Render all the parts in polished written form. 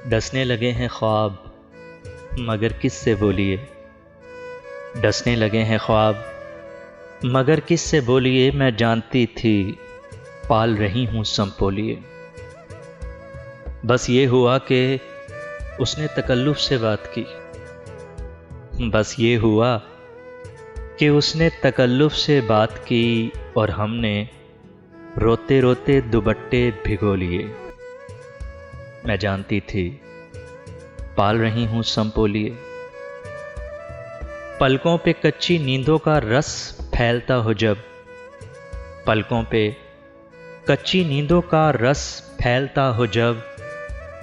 डसने लगे हैं ख्वाब मगर किससे बोलिए। डसने लगे हैं ख्वाब मगर किससे बोलिए। मैं जानती थी पाल रही हूँ संपोलिए। बस ये हुआ कि उसने तकल्लुफ़ से बात की। बस ये हुआ कि उसने तकल्लुफ़ से बात की और हमने रोते रोते दुपट्टे भिगो लिए। मैं जानती थी पाल रही हूँ संपोलिए। पलकों पे कच्ची नींदों का रस फैलता हो जब, पलकों पे कच्ची नींदों का रस फैलता हो जब,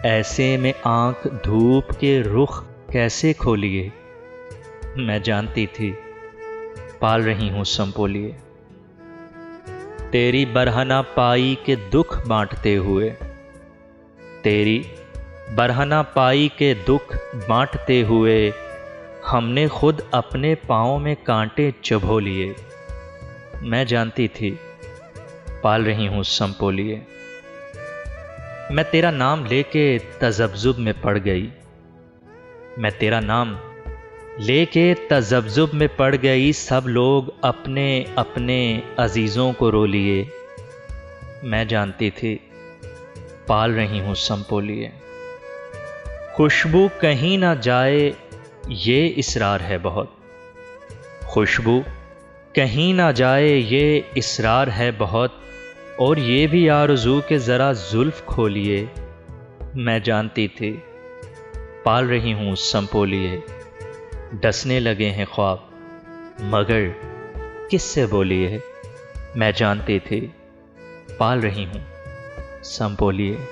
ऐसे में आंख धूप के रुख कैसे खोलिए। मैं जानती थी पाल रही हूँ संपोलिए। तेरी बरहना पाई के दुख बांटते हुए, तेरी बरहना पाई के दुख बांटते हुए, हमने खुद अपने पाँव में कांटे चुभो लिए। मैं जानती थी पाल रही हूँ संपोलिए। मैं तेरा नाम लेके तज़ब्ज़ुब में पड़ गई। मैं तेरा नाम लेके तज़ब्ज़ुब में पड़ गई। सब लोग अपने अपने अजीज़ों को रो लिए। मैं जानती थी पाल रही हूँ संपोलिए। खुशबू कहीं ना जाए ये इसरार है बहुत, खुशबू कहीं ना जाए ये इसरार है बहुत, और ये भी आरज़ू के ज़रा जुल्फ़ खोलिए। मैं जानती थी पाल रही हूँ संपोलिए। डसने लगे हैं ख्वाब मगर किससे बोलिए। मैं जानती थी पाल रही हूँ संपोलिए।